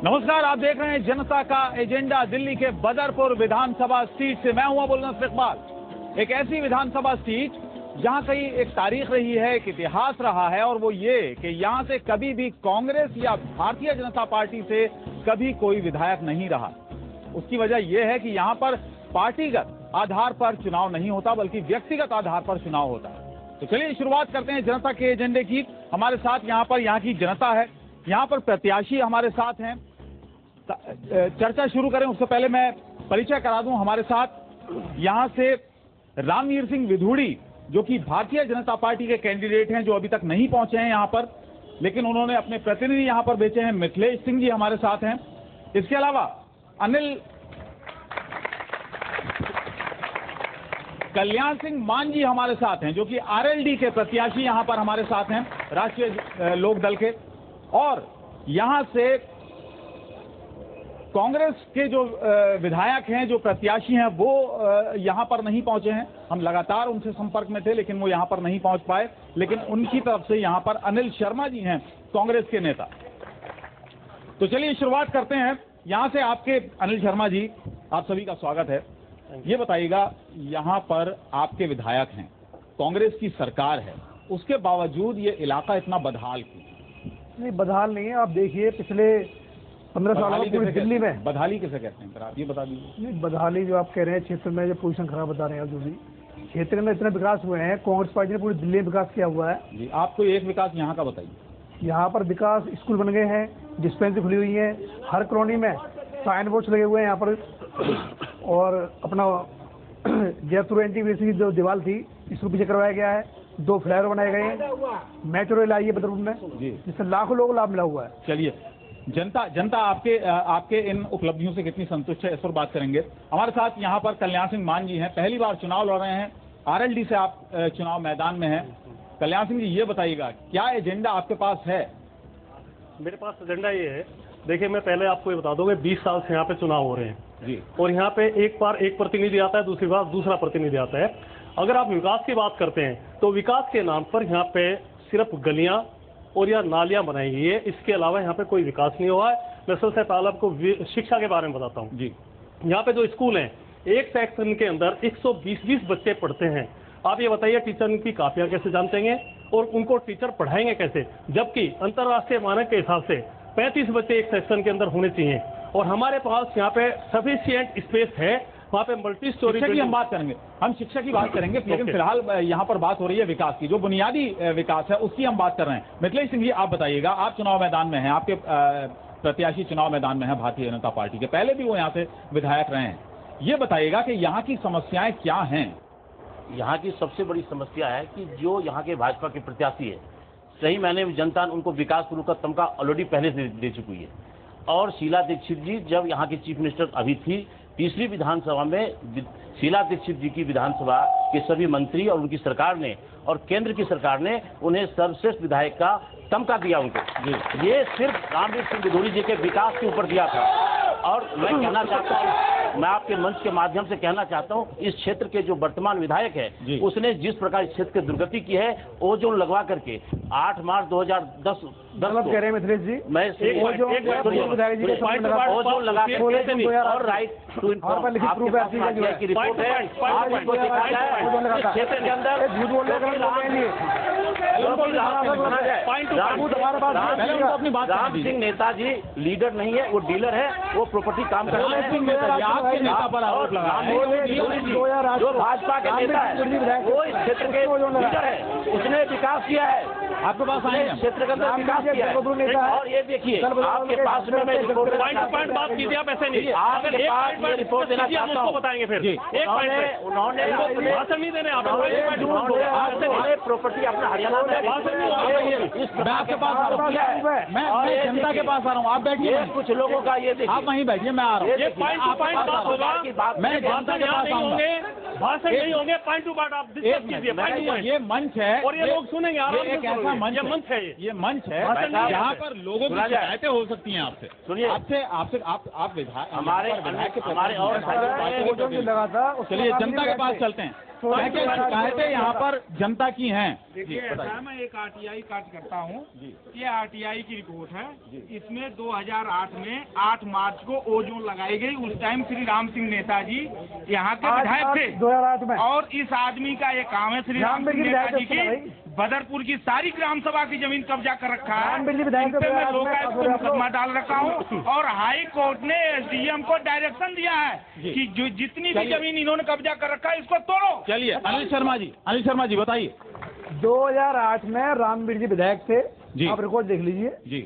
नमस्कार, आप देख रहे हैं जनता का एजेंडा। दिल्ली के बदरपुर विधानसभा सीट से मैं हूं अबुल नसर इकबाल। एक ऐसी विधानसभा सीट जहां कई एक तारीख रही है, एक इतिहास रहा है, और वो ये कि यहां से कभी भी कांग्रेस या भारतीय जनता पार्टी से कभी कोई विधायक नहीं रहा। उसकी वजह यह है कि यहां पर पार्टीगत आधार पर चुनाव नहीं होता, बल्कि व्यक्तिगत आधार पर चुनाव होता है। तो चलिए शुरुआत करते हैं जनता के एजेंडे की। हमारे साथ यहाँ की जनता है, यहाँ पर प्रत्याशी हमारे साथ हैं। चर्चा शुरू करें उससे पहले मैं परिचय करा दूं। हमारे साथ यहाँ से रामवीर सिंह विधूड़ी, जो कि भारतीय जनता पार्टी के कैंडिडेट हैं, जो अभी तक नहीं पहुंचे हैं यहाँ पर, लेकिन उन्होंने अपने प्रतिनिधि यहाँ पर भेजे हैं। मिथिलेश सिंह जी हमारे साथ हैं। इसके अलावा अनिल कल्याण सिंह मान जी हमारे साथ हैं, जो कि आरएलडी के प्रत्याशी यहाँ पर हमारे साथ हैं, राष्ट्रीय लोक दल के। और यहाँ से कांग्रेस के जो विधायक हैं, जो प्रत्याशी हैं, वो यहाँ पर नहीं पहुंचे हैं। हम लगातार उनसे संपर्क में थे, लेकिन वो यहाँ पर नहीं पहुंच पाए। लेकिन उनकी तरफ से यहाँ पर अनिल शर्मा जी हैं, कांग्रेस के नेता। तो चलिए शुरुआत करते हैं यहाँ से। आपके अनिल शर्मा जी, आप सभी का स्वागत है। ये बताइएगा, यहाँ पर आपके विधायक हैं, कांग्रेस की सरकार है, उसके बावजूद ये इलाका इतना बदहाल क्यों? नहीं, बदहाल नहीं है। आप देखिए पिछले 15 सालों में पूरी दिल्ली में बदहाली किसे कहते हैं, आप ये बता दीजिए। नहीं, बदहाली जो आप कह रहे हैं, क्षेत्र में जो पोजीशन खराब बता रहे हैं, जो भी क्षेत्र में इतने विकास हुए हैं, कांग्रेस पार्टी ने पूरी दिल्ली में विकास किया हुआ है। जी, आपको एक विकास यहाँ का बताइए। यहाँ पर विकास, स्कूल बन गए हैं, डिस्पेंसरी खुली हुई है, हर कॉलोनी में साइन बोर्ड्स लगे हुए हैं यहाँ पर। और अपना जयपुर एनटीपीसी की जो दीवार थी, इसको पीछे करवाया गया है। 2 फ्लाईओवर बनाए गए हैं, मेट्रो रेल आई है बदरपुर में, जिससे लाखों लोगों को लाभ मिला हुआ है। चलिए, जनता आपके इन उपलब्धियों से कितनी संतुष्ट है, इस पर बात करेंगे। हमारे साथ यहाँ पर कल्याण सिंह मान जी हैं, पहली बार चुनाव लड़ रहे हैं, आरएलडी से आप चुनाव मैदान में हैं। कल्याण सिंह जी, ये बताइएगा, क्या एजेंडा आपके पास है? मेरे पास एजेंडा ये है, देखिए मैं पहले आपको ये बता दूं कि 20 साल से यहाँ पे चुनाव हो रहे हैं जी, और यहाँ पे एक बार एक प्रतिनिधि आता है, दूसरी बार दूसरा प्रतिनिधि आता है। अगर आप विकास की बात करते हैं तो विकास के नाम पर यहाँ पे सिर्फ गलियां और या नालियां बनाई गई है, इसके अलावा यहाँ पे कोई विकास नहीं हुआ है। मैं सबसे पहले आपको शिक्षा के बारे में बताता हूँ जी। यहाँ पे जो स्कूल है, एक सेक्शन के अंदर 120 बच्चे पढ़ते हैं। आप ये बताइए, टीचर की कापियां कैसे जानतेंगे और उनको टीचर पढ़ाएंगे कैसे, जबकि अंतर्राष्ट्रीय मानक के हिसाब से 35 बच्चे एक सेक्शन के अंदर होने चाहिए। और हमारे पास यहाँ पे सफिशिएंट स्पेस है, वहाँ पे मल्टी स्टोरी। शिक्षा की हम बात करेंगे, हम शिक्षा की बात करेंगे, लेकिन फिलहाल यहाँ पर बात हो रही है विकास की। जो बुनियादी विकास है उसकी हम बात कर रहे हैं। मिथिलेश सिंह जी, आप बताइएगा, आप चुनाव मैदान में हैं, आपके प्रत्याशी चुनाव मैदान में है भारतीय जनता पार्टी के, पहले भी वो यहाँ से विधायक रहे हैं। ये बताइएगा कि यहाँ की समस्याएं क्या हैं? यहाँ की सबसे बड़ी समस्या है कि जो यहाँ के भाजपा के प्रत्याशी है, सही मायने में जनता ने उनको विकास गुरु का तमगा ऑलरेडी पहले से दे चुकी है। और शीला दीक्षित जी जब यहाँ की चीफ मिनिस्टर अभी थी, तीसरी विधानसभा में शीला दीक्षित जी की विधानसभा के सभी मंत्री और उनकी सरकार ने और केंद्र की सरकार ने उन्हें सर्वश्रेष्ठ विधायक का तमगा दिया उनको। ये सिर्फ रामवीर सिंह विधूड़ी जी के विकास के ऊपर दिया था। और मैं कहना चाहता हूँ, मैं आपके मंच के माध्यम से कहना चाहता हूँ, इस क्षेत्र के जो वर्तमान विधायक है, उसने जिस प्रकार इस क्षेत्र की दुर्गति की है, ओजोन लगवा करके 8 मार्च 2010 कह रहे हैं मिथिलेश जी, मैं ओजोन लगा करके और राइट टू इन्फॉर्म की रिपोर्ट है, आज उनको दिखाया जाए क्षेत्र के अंदर राम सिंह नेताजी लीडर नहीं है, वो डीलर है, वो प्रॉपर्टी काम कर रहे हैं। जो भाजपा के नेता है वो इस क्षेत्र के लीडर है, उसने विकास किया है, आपके पास आए क्षेत्र के अंदर विकास किया है। और ये देखिए, आपके पास में मैं रिपोर्ट बात कीजिए, आप ऐसे नहीं, आपके पास ये रिपोर्ट देना चाहता हूँ, बताएंगे फिर उन्होंने भाषण नहीं देने, उन्होंने प्रॉपर्टी अपना हरियाणा में मैं आपके पास आ रहा हूँ, मैं जनता के पास आ रहा हूँ, आप बैठिए। कुछ लोगों का ये देखिए, आप वहीं बैठिए, मैं आ रहा हूँ। मैं जनता के पास आऊंगा, भाषण नहीं होंगे, पॉइंट टू पॉइंट आप डिस्कस कीजिए। ये मंच है और ये लोग सुनेंगे, ऐसा मंच ये मंच है, ये मंच है जहाँ पर लोगों की शिकायतें हो सकती हैं आपसे। सुनिए, आप विधायक हमारे और लगा था। चलिए जनता के पास चलते हैं। क्या क्या शिकायतें यहाँ पर जनता की हैं? देखिए ऐसा, मैं एक आरटीआई काट करता हूँ। ये आरटीआई की रिपोर्ट है। इसमें 2008 में 8 मार्च को ओजोन लगाई गई। उस टाइम श्री राम सिंह नेताजी यहाँ के विधायक थे 2008 में। और इस आदमी का ये काम है, श्री राम सिंह नेताजी की बदरपुर की सारी ग्राम सभा की जमीन कब्जा कर रखा है। इन पे मैं लोकायुक्त को मुकदमा डाल रखा हूँ और हाई कोर्ट ने एसडीएम को डायरेक्शन दिया है कि जो जितनी भी जमीन इन्होंने कब्जा कर रखा है इसको तोड़ो। चलिए अनिल शर्मा जी बताइए। 2008 में रामवीर जी विधायक थे जी। आप रिकॉर्ड देख लीजिए जी।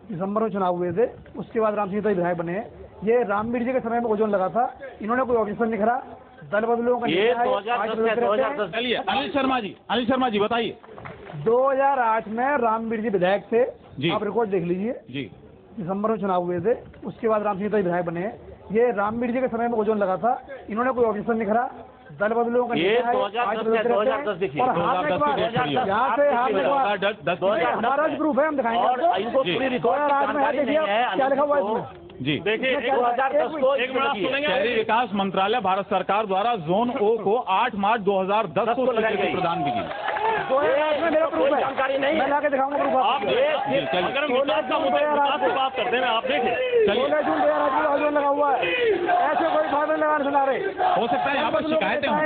दिसंबर में चुनाव हुए थे, उसके बाद राम सिंह तो विधायक बने हैं। ये रामवीर जी के समय में ओजोन लगा था, इन्होंने कोई ऑब्जेक्शन नहीं करा, दल बदलों का ये 2010 चलिए अनिल शर्मा जी बताइए। 2008 में रामवीर जी विधायक थे जी। आप रिकॉर्ड देख लीजिए जी। दिसंबर में चुनाव हुए थे, उसके बाद राम सिंह तो विधायक बने हैं। ये रामवीर जी के समय में ओजोन लगा था, इन्होंने कोई ऑब्जेक्शन नहीं करा, दल बदलों का ये 2010 देखिए, और हाथ यहाँ से हाथ हमारा प्रूफ है, हम दिखाएंगे और आपको। इनको पूरी रिकॉर्ड की जानकारी नहीं है। क्या लिखा हुआ है इसमें? जी देखिए 2010 को एक मिनट सुनेंगे। शहरी विकास मंत्रालय भारत सरकार द्वारा जोन ओ को 8 मार्च 2010 को स्वीकृति प्रदान की गई। 2008 में मेरा प्रूफ है, जानकारी नहीं मैं है। लाके दिखाऊंगा प्रूफ आप आपको। अगर हम विकास का मुद्दा विकास की बात करते हैं ना, आप देखिए 16 जून 2008 में ओजोन लगा हुआ है, ऐसे कोई फायदा लगाने सुना रहे। हो सकता है यहाँ पर शिकायतें हों,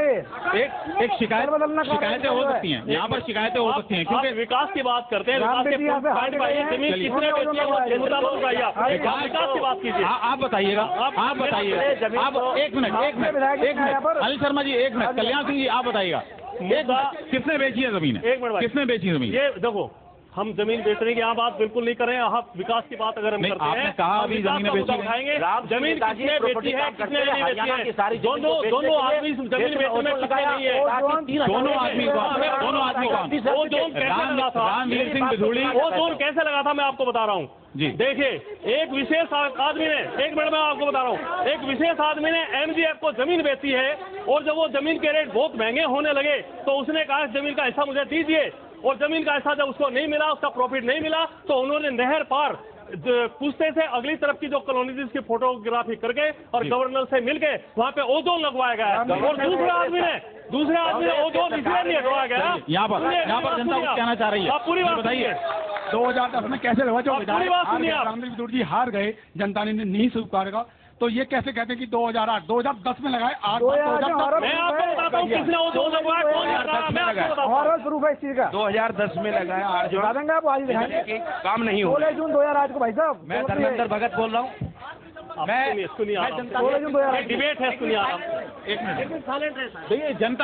एक शिकायतें हो सकती हैं, यहाँ पर शिकायतें हो सकती हैं क्योंकि विकास की बात करते हैं। विकास के पॉइंट पाइए, जमीन किसने बेची है वो मुद्दा बताइए। आप विकास की बात कीजिए। आप बताइएगा। आप एक मिनट अनिल शर्मा जी, एक मिनट कल्याण सिंह जी आप बताइएगा, किसने बेची है जमीन? एक मिनट, किसने बेची है जमीन? ये देखो, हम जमीन बेचने की यहाँ बात बिल्कुल नहीं कर रहे हैं। आप विकास की बात अगर हम करते हैं, आपने कहा अभी जमीन बेची उठाएंगे। जमीन किसने बेची है, किसने नहीं बेची है? दोनों आदमी जमीन बेचने में किसने नहीं है? दोनों आदमी कौन? वो जोन कैसे लगा था? रामवीर सिंह बिधूड़ी। वो जोन कैसे लगा था मैं आपको बता रहा हूँ जी। देखिए, एक विशेष आदमी ने, एक मिनट में आपको बता रहा हूँ, एक विशेष आदमी ने एमजीएफ को जमीन बेची है और जब वो जमीन के रेट बहुत महंगे होने लगे तो उसने कहा जमीन का हिस्सा मुझे दीजिए, और जमीन का हिस्सा जब उसको नहीं मिला, उसका प्रॉफिट नहीं मिला, तो उन्होंने नहर पार पुश्ते से अगली तरफ की जो कॉलोनी थी उसकी फोटोग्राफी करके और गवर्नर से मिलके वहाँ पे ओजोन लगवाया गया है। और दूसरे आदमी ने ओजोन इसलिए नहीं लगवाया गया। यहाँ पर जनता कुछ कहना चाह रही है, आप पूरी बात बताइए। 2010 में कैसे लगा जो पूरी बात सुनिए। रामवीर बिधूड़ी जी हार गए, जनता ने नहीं स्वीकारेगा, तो ये कैसे कहते हैं कि 2010 में लगाए 8 मैं आपको बताता हूँ किसने ओजोन लगवाया, कौन लगाया, मैं आपको बताता हूँ। और प्रूफ है इस चीज का 2010 में लगाया 8 बता देंगे आप, आज दिखाएंगे। काम नहीं हो। 16 जून 2008 को भाई साहब, मैं धर्मेंद्र भगत बोल रहा हूँ। सुनिए डिबेट है, सुनिए आप एक मिनट।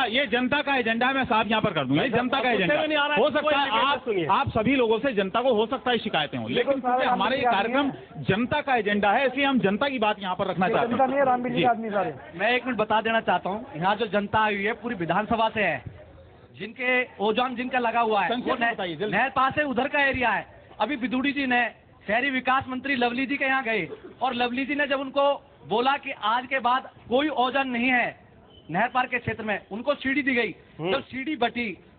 ये जनता का एजेंडा है, मैं साफ यहाँ पर कर दूंगा, ये जनता का एजेंडा हो सकता है। आप सभी लोगों से जनता को हो सकता है शिकायतें हों, लेकिन क्योंकि हमारे ये कार्यक्रम जनता का एजेंडा है, इसलिए हम जनता की बात यहाँ पर रखना चाहते हैं। रामवीर जी आदमी सारे। मैं एक मिनट बता देना चाहता हूँ, यहाँ जो जनता आई हुई है पूरी विधानसभा से है, जिनके ओजोन जिनका लगा हुआ है वो नहर पास है, उधर का एरिया है। अभी बिधूड़ी जी ने शहरी विकास मंत्री लवली जी के यहाँ गए और लवली जी ने जब उनको बोला कि आज के बाद कोई ओजोन नहीं है नहर पार के क्षेत्र में, उनको सीढ़ी दी गई। जब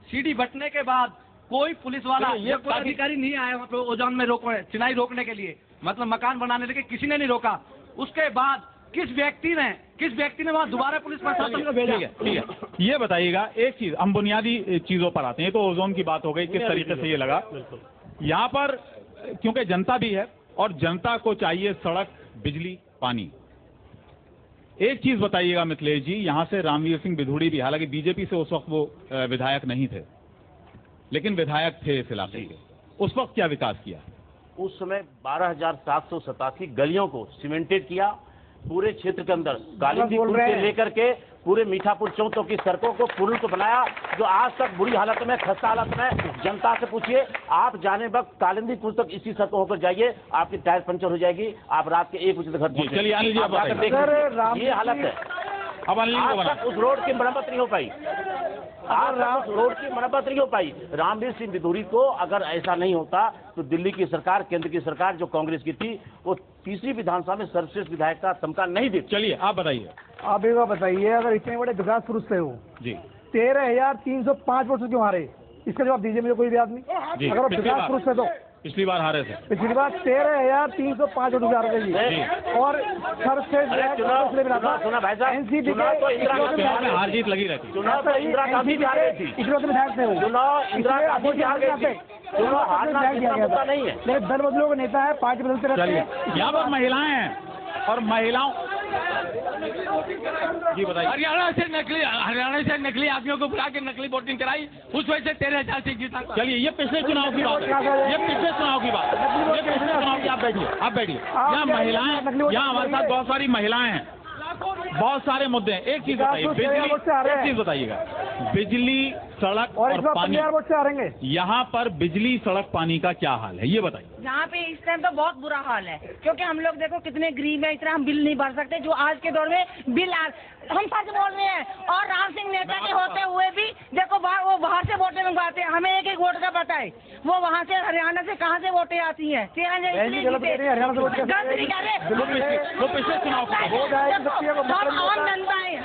सीढ़ी बटने के बाद कोई पुलिस वाला या कोई अधिकारी नहीं आया वहाँ पे ओजोन में चिनाई रोकने के लिए, मतलब मकान बनाने के लिए किसी ने नहीं रोका। उसके बाद किस व्यक्ति ने वहाँ दोबारा पुलिस प्रशासन को भेजा? ठीक है, ये बताइएगा एक चीज, हम बुनियादी चीजों पर आते हैं। तो ओजोन की बात हो गई, किस तरीके से ये लगा। यहाँ पर क्योंकि जनता भी है और जनता को चाहिए सड़क, बिजली, पानी। एक चीज बताइएगा मिथिलेश जी, यहाँ से रामवीर सिंह बिधूड़ी भी, हालांकि बीजेपी से उस वक्त वो विधायक नहीं थे, लेकिन विधायक थे इस इलाके के, उस वक्त क्या विकास किया? उस समय 12,787 गलियों को सीमेंटेड किया पूरे क्षेत्र के अंदर, कालिंदी पुल से लेकर के पूरे मीठापुर चौक तक की सड़कों को पुल को बनाया, जो आज तक बुरी हालत में, खस्ता हालत में। जनता से पूछिए, आप जाने वक्त कालिंदी पुल तक इसी सड़क होकर जाइए, आपकी टायर पंचर हो जाएगी, आप रात के 1 बजे तक घर पहुंचे। चलिए अनिल जी, ये हालत है। अब अनिल जी आज तक उस रोड की मरम्मत नहीं हो पाई, आज तक रोड की मरम्मत नहीं हो पाई। रामवीर सिंह बिधूड़ी को अगर ऐसा नहीं होता तो दिल्ली की सरकार, केंद्र की सरकार जो कांग्रेस की थी, वो तीसरी विधानसभा में सर्वश्रेष्ठ विधायक का तमगा नहीं देती। चलिए आप बताइए। आप एक बात बताइए, अगर इतने बड़े विकास पुरुष थे वो जी, 13,305 वोट क्यों हारे? इसका जवाब दीजिए मुझे कोई भी आदमी। जी, अगर विकास पुरुष है तो पिछली बार हारे थे। पिछली बार 13,305 वोट जा रहे थे और सर से सुना भाई साहब, एनसीपी में हार जीत लगी रहती। चुनाव तो इंदिरा गांधी भी हारे थी, इकलौते विधायक थे वो। चुनाव इंदिरा गांधी भी हार गई थी। चुनाव हारना कितना मुद्दा नहीं है, लेकिन दल बदलों के नेता है, पार्टी बदलते रहते हैं। यहाँ पर महिलाएं हैं और महिलाओं जी बताइए। हरियाणा से नकली आदमियों को बुला के नकली वोटिंग कराई, उस वजह से 13,000 से जीता। चलिए ये पिछले चुनाव की बात है, ये पिछले चुनाव की बात है, ये पिछले चुनाव की। आप बैठिए यहाँ महिलाएं, यहाँ हमारे साथ बहुत सारी महिलाएं हैं, बहुत सारे मुद्दे हैं। एक चीज बताइए, एक चीज बताइएगा, बिजली सड़क और पानी, यहाँ पर बिजली सड़क पानी का क्या हाल है ये बताइए। यहाँ पे इस टाइम तो बहुत बुरा हाल है, क्योंकि हम लोग देखो कितने गरीब है, इतना हम बिल नहीं भर सकते जो आज के दौर में बिल हम सच बोल रहे हैं। और राम सिंह नेता के होते हुए भी देखो वो बाहर से वोटें मंगवाते हैं, हमें एक एक वोट का पता है, वो वहाँ से हरियाणा से कहाँ से वोटें आती हैं। पिछले चुनाव हम आम जनता है,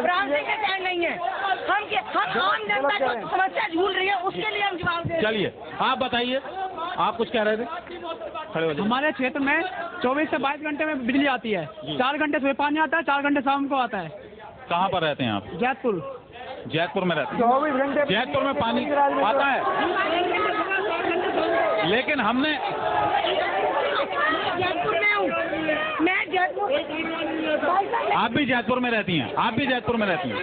राम सिंह का चैन नहीं है, हम आम जनता जो समस्या झूल रही है उसके लिए हम जवाब दे। चलिए आप बताइए, आप कुछ कह रहे थे, खड़े हो जाइए। हमारे क्षेत्र में 24 से 22 घंटे में बिजली आती है, 4 घंटे सुबह पानी आता है, 4 घंटे शाम को आता है। कहाँ पर रहते हैं आप? जैतपुर में रहते हैं। 24 घंटे जैतपुर में पानी आता है, लेकिन हमने जयपुर में हूँ मैं, जयपुर। आप भी जैतपुर में रहती हैं, आप भी जैतपुर में रहती हैं।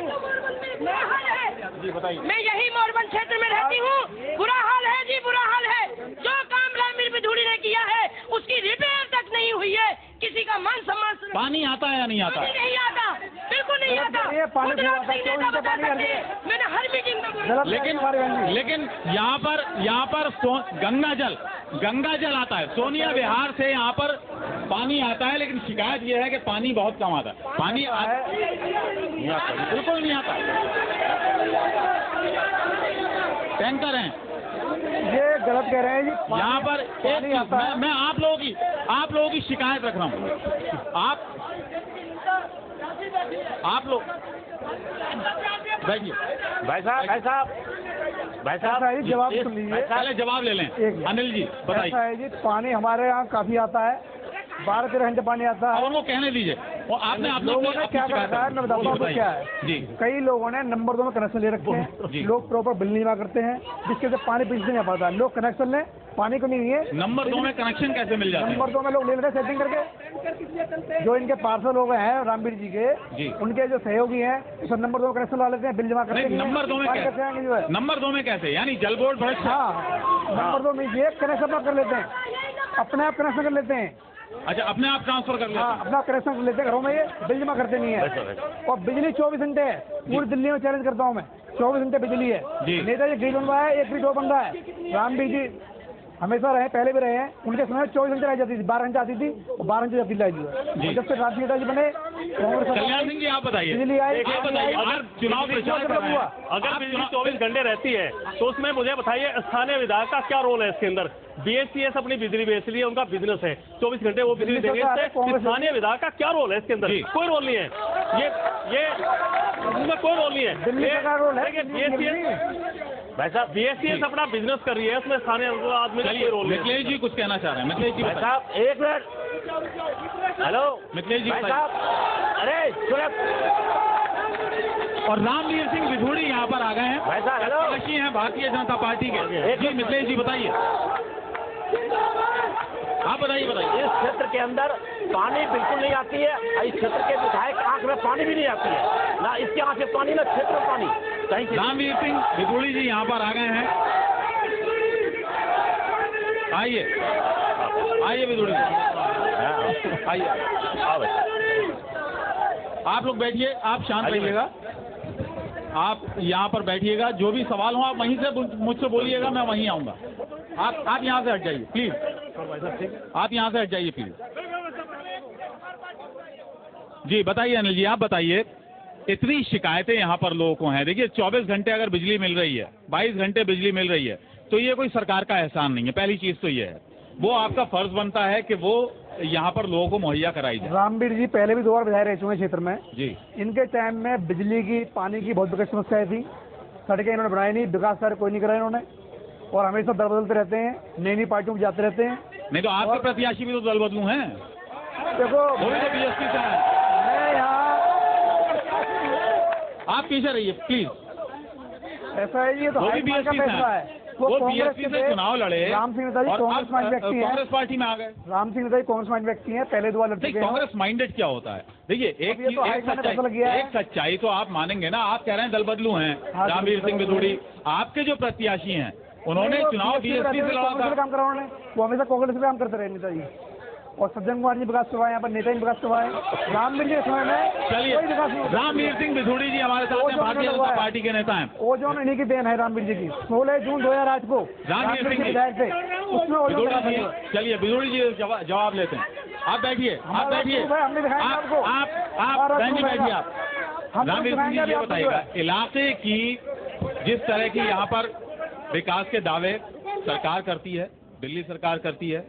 जी बताइए। मैं यही मोरबन क्षेत्र में रहती हूँ, बुरा हाल है जी, बुरा हाल है। जो काम रामवीर बिधूड़ी ने किया है उसकी रिपेयर तक नहीं हुई है, किसी का मान सम्मान। पानी आता है या नहीं आता? नहीं आता, बिल्कुल नहीं आता। मैंने हर मीटिंग में लेकिन यहाँ पर गंगा जल आता है, सोनिया विहार से यहाँ पर पानी आता है, लेकिन शिकायत ये है कि पानी बहुत कम आता है। पानी नहीं आता, बिल्कुल नहीं आता। टैंकर हैं, ये गलत कह रहे हैं जी। यहाँ पर मैं आप लोगों की शिकायत रख रहा हूँ। आप लोग बैठिए। भाई साहब जवाब सुन लीजिए, पहले जवाब ले लें। अनिल जी बताइए। ऐसा है जी, पानी हमारे यहाँ काफी आता है, 12-13 घंटे पानी आता है। और वो कहने दीजिए, और आपने लोगों ने क्या करा है मैं बताता हूँ क्या है जी। कई लोगों ने नंबर 2 में कनेक्शन ले रखे हैं, लोग प्रॉपर बिल नहीं जमा करते हैं, जिसके से पानी पीछे नहीं आ पाता। लोग कनेक्शन लें, पानी को नहीं है। नंबर 2 में कनेक्शन कैसे मिल जाता है? नंबर 2 में लोग ले रहे सेटिंग करके, जो इनके पार्षद लोग हैं रामवीर जी के, उनके जो सहयोगी हैं सब नंबर 2 में कनेक्शन ला लेते हैं, बिल जमा करते हैं। नंबर 2 में कैसे? नंबर 2 में कैसे, यानी जल बोर्ड भ्रष्ट? हाँ, नंबर 2 में ये कनेक्शन कर लेते हैं, अपने आप कनेक्शन कर लेते हैं। अच्छा, अपने आप ट्रांसफर कर लेते हैं? अपना कनेक्शन कर लेते हैं घरों में, ये बिल जमा करते नहीं है। और बिजली 24 घंटे है, पूरी दिल्ली में चैलेंज करता हूँ मैं, 24 घंटे बिजली है। नेताजी ग्रिड बनवा है, एक भी डो बन रहा है। रामवीर जी हमेशा रहे, पहले भी रहे हैं, उनके समय 24 घंटे रह जाती थी, 12 घंटे आती थी और 12 घंटे जाती लाई। जब से राज नेताजी बने, कल्याण सिंह जी आप बताइए, बिजली आई। आप बताइए, अगर चुनाव प्रचार कर रहे हैं, अगर बिजली 24 घंटे रहती है तो उसमें मुझे बताइए स्थानीय विधायक का क्या रोल है इसके अंदर? BHCS अपनी बिजली बेच रही है, उनका बिजनेस है, 24 घंटे वो बिजली देंगे। स्थानीय विधायक का क्या रोल है इसके अंदर? कोई रोल नहीं है, ये इसमें कोई रोल नहीं है। भाई साहब BHCS अपना बिजनेस कर रही है, उसमें स्थानीय आदमी का कोई रोल नहीं। मिथिलेश जी कुछ कहना चाह रहे हैं। मिथिलेश जी भाई साहब एक मिनट, हेलो मिथिलेश जी भाई साहब, अरे सुनो। और रामवीर सिंह बिधूड़ी यहाँ पर आ गए हैं, भाई साहब हेलो, प्रत्याशी हैं भारतीय जनता पार्टी के। जी मिथिलेश जी बताइए, आप बताइए। इस क्षेत्र के अंदर पानी बिल्कुल नहीं आती है, इस क्षेत्र के विधायक आंख में पानी भी नहीं आती है, ना इसके आंख से पानी, ना क्षेत्र में पानी कहीं से। रामवीर सिंह बिधूड़ी जी यहाँ पर आ गए हैं, आइए बिधूड़ी जी आइए। आप लोग बैठिए, आप शांत रहिएगा, आप यहाँ पर बैठिएगा, जो भी सवाल हो आप वहीं से मुझसे बोलिएगा, मैं वहीं आऊँगा। आप यहाँ से हट जाइए प्लीज, आप यहाँ से हट जाइए प्लीज। जी बताइए अनिल जी, आप बताइए, इतनी शिकायतें यहाँ पर लोगों को हैं। देखिए 24 घंटे अगर बिजली मिल रही है, 22 घंटे बिजली मिल रही है, तो ये कोई सरकार का एहसान नहीं है। पहली चीज तो ये है, वो आपका फर्ज बनता है कि वो यहाँ पर लोगों को मुहैया कराई जाए। रामवीर जी पहले भी 2 बार विधायक रह चुके हैं क्षेत्र में जी। इनके टाइम में बिजली की, पानी की बहुत बड़ी समस्याएं थी। सड़कें इन्होंने बनाई नहीं, विकास कार्य कोई नहीं करा इन्होंने, और हमेशा दल बदलते रहते हैं, नई नई पार्टियों में जाते रहते हैं। नहीं तो आपके प्रत्याशी भी तो दल बदलू हैं, देखो वो भी तो बीएसपी से हैं। मैं यहाँ, आप पीछे रहिए प्लीज। ऐसा है ये तो वो भी हाईकमान का बीएसपी से फैसला हैं। है। वो कांग्रेस बीएसपी के से थे, चुनाव लड़े राम सिंह नेताजी और कांग्रेस माइंड व्यक्ति हैं। कांग्रेस पार्टी में आ गए। राम सिंह नेताजी कांग्रेस माइंड व्यक्ति हैं, पहले 2 बार लड़ नहीं, चुके हैं। कांग्रेस माइंडेड क्या होता है? देखिए एक ये तो हाईकमान ने फैसला किया है। एक सच्चाई तो आप मानेंगे ना, आप कह रहे हैं दल बदलू हैं, हाँ, रामवीर दल सिंह बदलू बिधूड़ी, आपके जो प्रत्याशी हैं उन्होंने चुनाव बीएसपी से लड़ा था। काम करा उन्होंने, वो हमेशा कांग्रेस से काम करते रहे नेताजी, और सज्जन कुमार जी विकास करवाए, यहाँ पर नेता विकास करवाए। रामवीर जी के समय में चलिए, कोई विकास नहीं। रामवीर सिंह बिधूड़ी जी हमारे साथ हैं, भारतीय जनता पार्टी के नेता हैं। ओजोन इन्हीं की देन है रामवीर जी की। 16 जून 2008 को रामवीर सिंह विधायक थे, उसमें ओजोन बिधूड़ी लगा जी, था। चलिए बिधूड़ी जी जवाब लेते हैं। आप बैठिए, आप बैठिए, हमने दिखाया आपको, आप बहन जी बैठिए। आप रामवीर सिंह जी ये बताइएगा, इलाके की जिस तरह की यहाँ पर विकास के दावे सरकार करती है, दिल्ली सरकार करती है,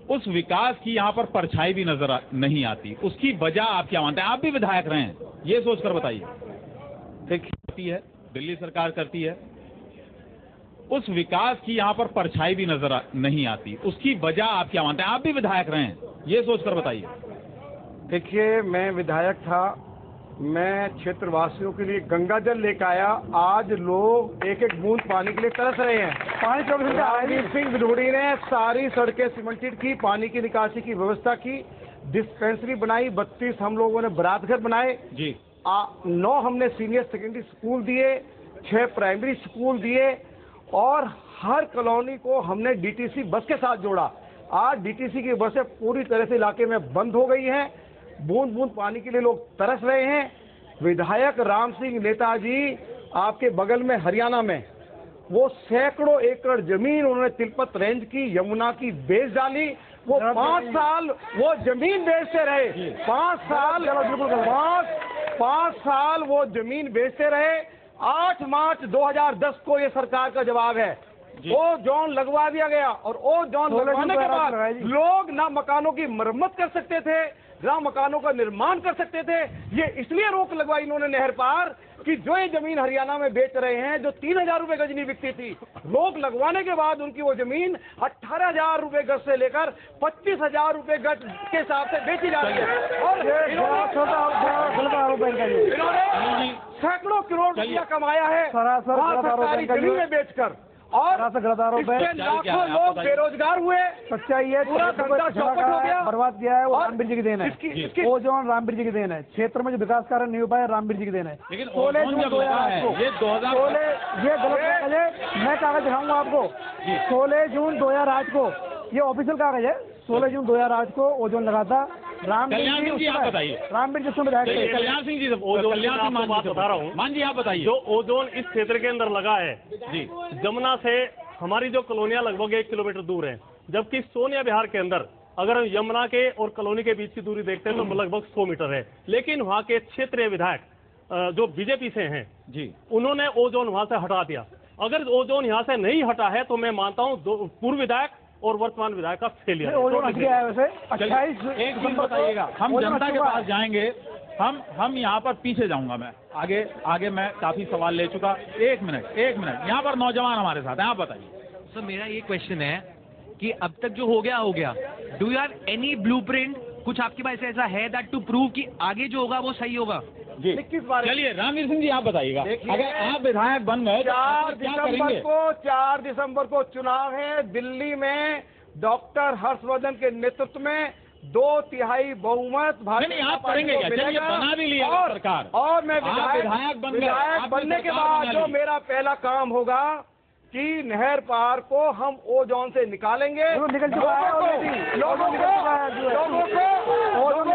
उस विकास की यहाँ पर परछाई भी नजर नहीं आती। उसकी वजह आप क्या मानते हैं? आप भी विधायक रहे हैं, ये सोचकर बताइए। करती है, दिल्ली सरकार करती है, उस विकास की यहाँ पर परछाई भी नजर नहीं आती। उसकी वजह आप क्या मानते हैं? आप भी विधायक रहे हैं, ये सोचकर बताइए। देखिए, मैं विधायक था, मैं क्षेत्रवासियों के लिए गंगा जल लेकर आया। आज लोग एक एक बूंद पानी के लिए तरस रहे हैं। पानी 24 घंटे रामवीर सिंह बिधूड़ी ने सारी सड़कें सीमेंटेड की, पानी की निकासी की व्यवस्था की, डिस्पेंसरी बनाई, 32 हम लोगों ने बरात घर बनाए जी, 9 हमने सीनियर सेकेंडरी स्कूल दिए, 6 प्राइमरी स्कूल दिए, और हर कॉलोनी को हमने डीटीसी बस के साथ जोड़ा। आज डीटीसी की बसें पूरी तरह से इलाके में बंद हो गई हैं, बूंद बूंद पानी के लिए लोग तरस रहे हैं। विधायक राम सिंह नेताजी आपके बगल में हरियाणा में वो सैकड़ों एकड़ जमीन उन्होंने तिलपत रेंज की, यमुना की बेच डाली। वो 5 साल वो जमीन बेचते रहे, 5 साल वो जमीन बेचते रहे। 8 मार्च 2010 को ये सरकार का जवाब है, ओ जोन लगवा दिया गया, और ओ जोन लगवाने के बाद लोग ना मकानों की मरम्मत कर सकते थे, ना मकानों का निर्माण कर सकते थे। ये इसलिए रोक लगवाई इन्होंने नहर पार कि जो ये जमीन हरियाणा में बेच रहे हैं, जो 3000 रुपए गज नहीं बिकती थी, रोक लगवाने के बाद उनकी वो जमीन 18,000 रुपए गज से लेकर 25,000 रुपए गज के हिसाब से बेची जा रही है। और इन्होंने सैकड़ों करोड़ रुपया कमाया है सरकारी जमीनें बेचकर, और इससे लाखों लोग बेरोजगार हुए। सच्चाई है, पूरा धंधा चौपट हो गया, बर्बाद किया है, वो रामवीर जी की देन है। वो जो रामवीर जी की देन है, क्षेत्र में जो विकास कार्य नहीं हो पाया, रामवीर जी की देन है। लेकिन 16 जून 2008 को ये गलत कागज है, मैं कागज दिखाऊंगा आपको। 16 जून 2008 को ये ऑफिशियल कागज है, 16 जून 2008 को ओजोन लगा था। कल्याण जी आप बताइए। रामवीर जी उसमें विधायक थे। कल्याण सिंह जी, कल्याण सिंह मान बात बता रहा हूँ। मान जी आप बताइए। जो ओजोन इस क्षेत्र के अंदर लगा है जी, जमुना से हमारी जो कॉलोनियां लगभग 1 किलोमीटर दूर है, जबकि सोनिया विहार के अंदर अगर हम यमुना के और कॉलोनी के बीच की दूरी देखते हैं तो लगभग 100 मीटर है। लेकिन वहाँ के क्षेत्रीय विधायक जो बीजेपी से हैं जी, उन्होंने ओजोन वहाँ से हटा दिया। अगर ओजोन यहाँ से नहीं हटा है तो मैं मानता हूँ पूर्व विधायक और वर्तमान विधायक का फेलियर है। एक चीज बताइएगा, हम जनता के पास जाएंगे, हम यहाँ पर पीछे जाऊंगा मैं, आगे मैं काफी सवाल ले चुका। एक मिनट यहाँ पर नौजवान हमारे साथ हैं, आप बताइए। सर मेरा ये क्वेश्चन है कि अब तक जो हो गया, do you have any blueprint, कुछ आपके पास ऐसा है दैट टू प्रूव कि आगे जो होगा वो सही होगा? जी चलिए रामवीर सिंह जी आप बताइएगा, अगर आप विधायक बन गए तो 4 दिसंबर को चुनाव है दिल्ली में। डॉक्टर हर्षवर्धन के नेतृत्व में 2/3 बहुमत नहीं, आप करेंगे क्या? चलिए बना भी लिया सरकार, और मैं विधायक बनने के बाद जो मेरा पहला काम होगा कि नहर पार को हम ओजोन से निकालेंगे, लोगों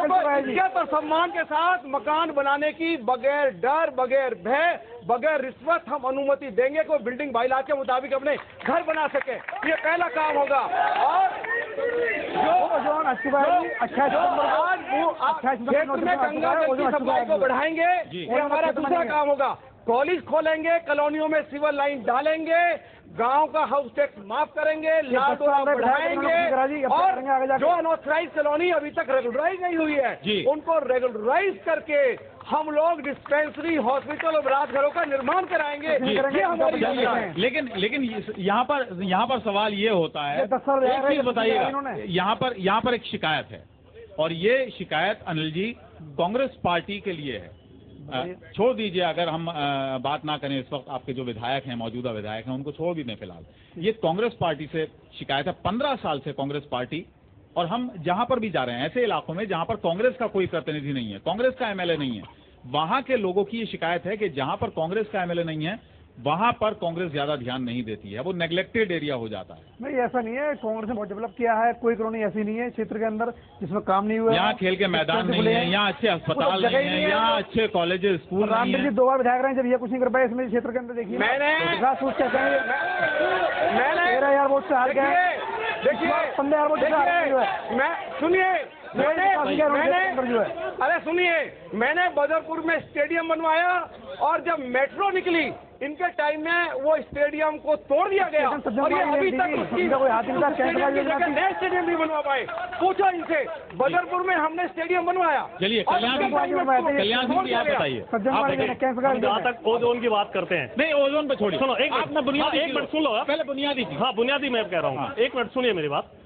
को इज्जत और सम्मान के साथ मकान बनाने की बगैर डर, बगैर भय, बगैर रिश्वत हम अनुमति देंगे, कोई बिल्डिंग बाइलाज के मुताबिक अपने घर बना सके। ये पहला काम होगा। और जो क्षेत्र में गंगा जल की सप्लाई को बढ़ाएंगे, ये हमारा दूसरा काम होगा। कॉलेज खोलेंगे, कॉलोनियों में सिविल लाइन डालेंगे, गांव का हाउस टैक्स माफ करेंगे, लाल डोरा बढ़ाएंगे और जो अनऑथराइज कॉलोनी अभी तक रेगुलराइज नहीं हुई है उनको रेगुलराइज करके हम लोग डिस्पेंसरी, हॉस्पिटल और राहत घरों का निर्माण कराएंगे। ये हमारी योजना है। लेकिन यहाँ पर सवाल ये होता है, एक चीज बताइएगा, यहाँ पर एक शिकायत है और ये शिकायत अनिल जी कांग्रेस पार्टी के लिए है। छोड़ दीजिए, अगर हम बात ना करें इस वक्त आपके जो विधायक हैं, मौजूदा विधायक हैं, उनको छोड़ भी दें फिलहाल। ये कांग्रेस पार्टी से शिकायत है, 15 साल से कांग्रेस पार्टी, और हम जहां पर भी जा रहे हैं ऐसे इलाकों में जहां पर कांग्रेस का कोई प्रतिनिधि नहीं है, कांग्रेस का एमएलए नहीं है, वहां के लोगों की ये शिकायत है कि जहां पर कांग्रेस का एमएलए नहीं है वहां पर कांग्रेस ज्यादा ध्यान नहीं देती है, वो नेग्लेक्टेड एरिया हो जाता है। नहीं, ऐसा नहीं है, कांग्रेस ने बहुत डेवलप किया है, कोई कॉलोनी ऐसी नहीं है क्षेत्र के अंदर जिसमें काम नहीं हुआ। यहाँ खेल के मैदान नहीं है, यहाँ अच्छे अस्पताल नहीं है, यहाँ अच्छे कॉलेजेस, स्कूल नहीं है। 2 बार विधायक रहे, जब ये कुछ नहीं कर पाए इसमें क्षेत्र के अंदर। देखिए मैंने 13,000 वोट से हार गए, देखिए 15,000 वोट से हार गए। मैं सुनिए, अरे सुनिए, मैंने बदरपुर में स्टेडियम बनवाया और जब मेट्रो निकली इनके टाइम में वो स्टेडियम को तोड़ दिया गया और ये अभी तक उसकी नए स्टेडियम भी बनवा पाए। पूछो इनसे, बदरपुर में हमने स्टेडियम बनवाया। चलिए कल्याण जी आप बताइए, जहाँ तक ओजोन की बात करते हैं। नहीं, ओजोन पे छोड़िए, सुनो एक मिनट सुन लो, पहले बुनियादी। हाँ, बुनियादी मैं कह रहा हूँ, एक मिनट सुनिए मेरी बात।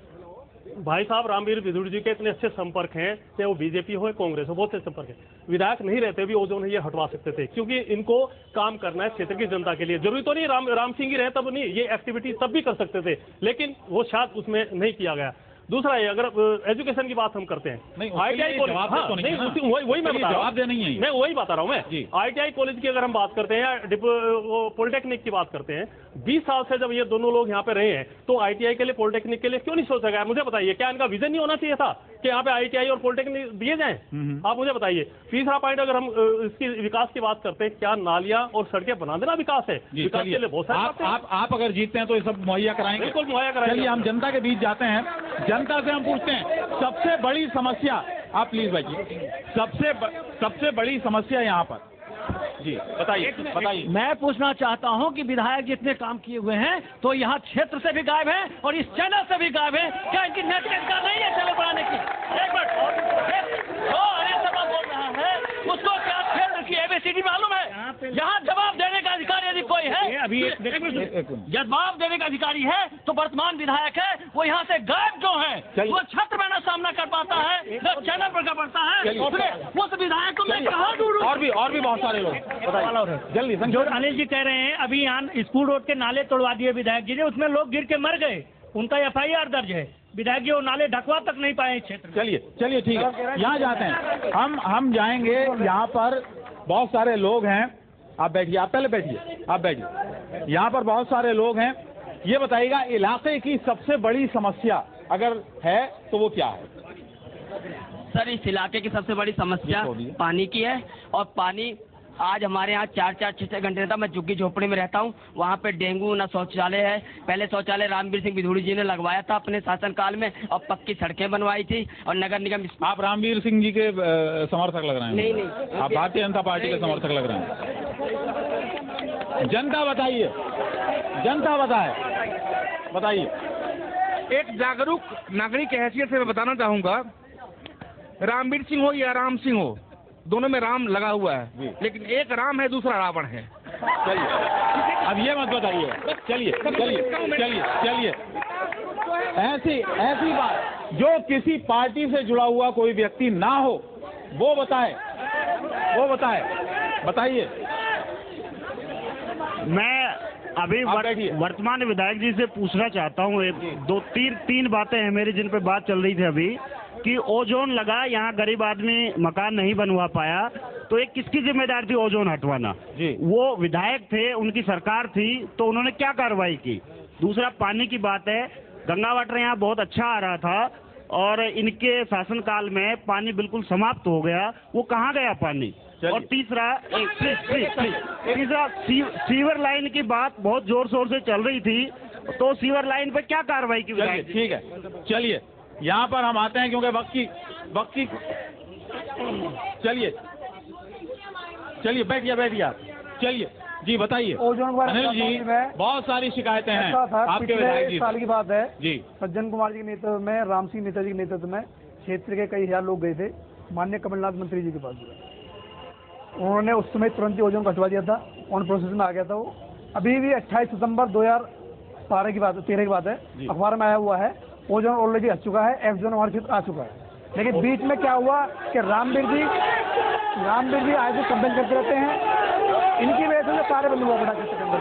भाई साहब रामवीर विदुर जी के इतने अच्छे संपर्क हैं, चाहे वो बीजेपी हो या कांग्रेस हो, बहुत अच्छे संपर्क हैं। विधायक नहीं रहते भी ओजोन ये हटवा सकते थे, क्योंकि इनको काम करना है क्षेत्र की जनता के लिए। जरूरी तो नहीं राम सिंह ही रहे तब नहीं, ये एक्टिविटी तब भी कर सकते थे, लेकिन वो शायद उसमें नहीं किया गया। दूसरा ये, अगर एजुकेशन की बात हम करते हैं, ITI कॉलेज, वही मैं बता रहा हूँ, मैं वही बता रहा हूँ। मैं ITI कॉलेज की अगर हम बात करते हैं या पॉलिटेक्निक की बात करते हैं, 20 साल से जब ये दोनों लोग यहाँ पे रहे हैं, तो ITI के लिए, पॉलिटेक्निक के लिए क्यों नहीं सोचा गया? मुझे बताइए, क्या इनका विजन नहीं होना चाहिए था कि यहाँ पे ITI और पॉलिटेक्निक दिए जाएं? आप मुझे बताइए। तीसरा पॉइंट, अगर हम इसकी विकास की बात करते हैं, क्या नालियां और सड़कें बना देना विकास है? विकास के लिए बहुत सारे आप अगर जीतते हैं तो ये सब मुहैया कराएंगे? बिल्कुल मुहैया कराएंगे। चलिए हम जनता के बीच जाते हैं, जनता से हम पूछते हैं सबसे बड़ी समस्या, आप प्लीज बैठिए, सबसे बड़ी समस्या यहाँ पर जी बताइए। मैं पूछना चाहता हूं कि विधायक जितने काम किए हुए हैं तो यहाँ क्षेत्र से भी गायब है और इस चैनल से भी गायब है। क्या इनकी नैतिकता नहीं है चैनल बनाने की? एक मिनट, जो अनिल शर्मा बोल रहा है उसको क्या क्षेत्र की ABCD मालूम है? यहाँ जवाब देने का अधिकारी यदि कोई है, जवाब देने का अधिकारी है तो वर्तमान विधायक है, वो यहाँ से गायब जो है, वो क्षेत्र में न सामना कर पाता है, न चैनल पर कर पाता है, उस विधायक को मैं कहाँ ढूंढूं? और भी बहुत सारे लोग जल्दी। जो अनिल जी कह रहे हैं, अभी यहाँ स्कूल रोड के नाले तोड़वा दिए विधायक जी ने, उसमें लोग गिर के मर गए, उनका FIR दर्ज है। विधायक जी वो नाले ढकवा तक नहीं पाए क्षेत्र। चलिए ठीक है, यहाँ जाते हैं हम जाएंगे। यहाँ पर बहुत सारे लोग हैं, आप बैठिए, आप पहले बैठिए, आप बैठिए। यहाँ पर बहुत सारे लोग हैं, ये बताइएगा इलाके की सबसे बड़ी समस्या अगर है तो वो क्या है? सर, इस इलाके की सबसे बड़ी समस्या पानी की है, और पानी आज हमारे यहाँ 4-4, 6-6 घंटे रहता। मैं झुग्गी झोपड़ी में रहता हूँ, वहाँ पे डेंगू न शौचालय है। पहले शौचालय रामवीर सिंह विधूड़ी जी ने लगवाया था अपने शासनकाल में, और पक्की सड़कें बनवाई थी, और नगर निगम। आप रामवीर सिंह जी के समर्थक लग रहे हैं? नहीं, आप भारतीय जनता पार्टी के समर्थक लग रहे हैं। जनता बताइए, जनता बताइए। एक जागरूक नागरिक की हैसियत से मैं बताना चाहूंगा, रामवीर सिंह हो या राम सिंह हो, दोनों में राम लगा हुआ है, लेकिन एक राम है, दूसरा रावण है। चलिए, अब ये मत बताइए। चलिए, ऐसी बात जो किसी पार्टी से जुड़ा हुआ कोई व्यक्ति ना हो वो बताइए। मैं अभी वर्तमान विधायक जी से पूछना चाहता हूँ, 2-3 बातें हैं मेरी जिन पे बात चल रही थी अभी, कि ओजोन लगा, यहाँ गरीब आदमी मकान नहीं बनवा पाया, तो एक किसकी जिम्मेदारी थी ओजोन हटवाना? वो विधायक थे, उनकी सरकार थी, तो उन्होंने क्या कार्रवाई की? दूसरा पानी की बात है, गंगा वाटर यहाँ बहुत अच्छा आ रहा था और इनके शासनकाल में पानी बिल्कुल समाप्त हो गया, वो कहाँ गया पानी? और तीसरा सीवर लाइन की बात बहुत जोर शोर से चल रही थी, तो सीवर लाइन पे क्या कार्रवाई की? ठीक है, चलिए यहाँ पर हम आते हैं क्योंकि वक्त की चलिए बैठिए आप। चलिए जी बताइए ओजोन अनिल जी, बहुत सारी शिकायतें हैं आपके विधायक जी साल की बात है जी। सज्जन कुमार जी के नेतृत्व में, राम सिंह नेताजी के नेतृत्व में क्षेत्र के कई हजार लोग गए थे माननीय कमलनाथ मंत्री जी के पास। उन्होंने उस समय तुरंत ही ओजोन को हटवा दिया था, ऑन प्रोसेस में आ गया था वो। अभी भी 28 सितंबर 2013 की बात है, अखबार में आया हुआ है, ओजोन ऑलरेडी हट चुका है, एफ जोन हमारे क्षेत्र आ चुका है। लेकिन बीच में क्या हुआ कि रामवीर जी आज भी कंप्लेन करते रहते हैं, इनकी वजह से कार्य बंद हुआ बड़ा क्षेत्र के अंदर।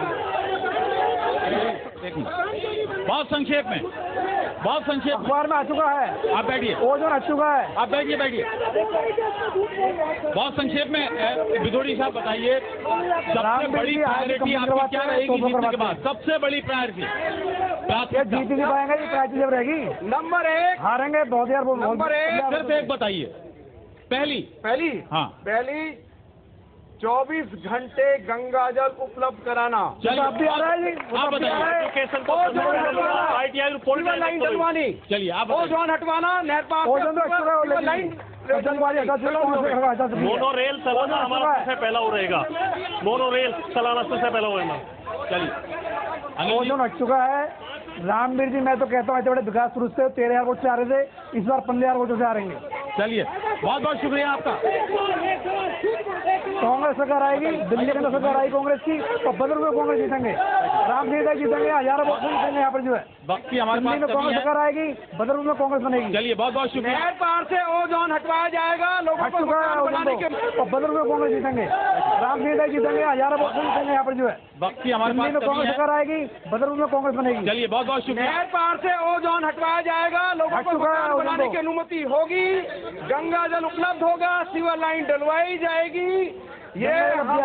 बहुत संक्षेप में अखबार में आ चुका है, आप बैठिए। ओजोन आ चुका है, आप बैठिए। बहुत संक्षेप में बिदोड़ी साहब बताइए, सबसे बड़ी प्रायोरिटी आपकी क्या रहेगी जीतने के बाद? सबसे बड़ी प्रायोरिटी जीत नहीं पाएंगे, ये प्रायोरिटी जब रहेगी। नंबर 1 हारेंगे बहुत यार। नंबर 1 सिर्फ एक बताइए। पहली हाँ, पहली 24 घंटे गंगा जल उपलब्ध कराना। अभी आ रहा है जी, आप बताइए। चलिए आप ओजोन हटवाना, नहर पार मोनो रेल चलाना हमारा सबसे पहला हो रहेगा। मोनो रेल चलाना सबसे पहला होगा। चलिए ओजोन हट चुका है। रामवीर जी, मैं तो कहता हूँ इतने बड़े विकास पुरुष से 13,000 वोट से आ रहे थे, इस बार 15,000 वोटों से आ रहेंगे। चलिए बहुत बहुत शुक्रिया आपका। कांग्रेस सरकार आएगी, दिल्ली के अंदर सरकार आएगी कांग्रेस की, और बदल में कांग्रेस जीतेंगे, राम नेता जीतेंगे, हजारों वोट जीतेंगे यहाँ पर जो है। बाकी हमारे दिल्ली में कांग्रेस सरकार आएगी, बदल में कांग्रेस बनेगी। चलिए बहुत बहुत शुक्रिया। नहर पार से ओजोन हटवाया जाएगा, लोगों को बनाने के, और बदल में कांग्रेस जीतेंगे, राम नेता जीतेंगे, हजारों वोट जीतेंगे यहाँ पर जो है। बाकी हमारे दिल्ली में कांग्रेस सरकार आएगी, बदल में कांग्रेस बनेगी। चलिए बहुत बहुत शुक्रिया। नहर पार से ओजोन हटवाया जाएगा, लोगों को बनाने की अनुमति होगी, गंगा जल उपलब्ध होगा, सीवर लाइन डलवाई जाएगी। ये बहुत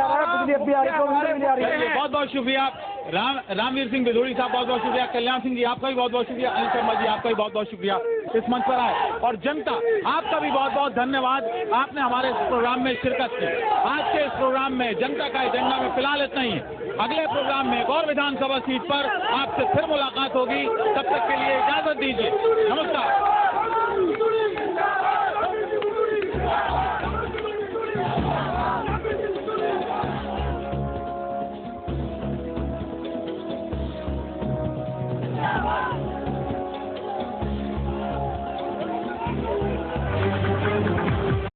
बहुत शुक्रिया रामवीर सिंह बिदोड़ी साहब, बहुत बहुत शुक्रिया। कल्याण सिंह जी आपका भी बहुत बहुत शुक्रिया। अनिल शर्मा जी आपका भी बहुत बहुत शुक्रिया इस मंच पर आए। और जनता आपका भी बहुत बहुत धन्यवाद, आपने हमारे इस प्रोग्राम में शिरकत की। आज के इस प्रोग्राम में जनता का एजेंडा में फिलहाल इतना ही। अगले प्रोग्राम में एक और विधानसभा सीट पर आपसे फिर मुलाकात होगी, तब तक के लिए इजाजत दीजिए, नमस्कार।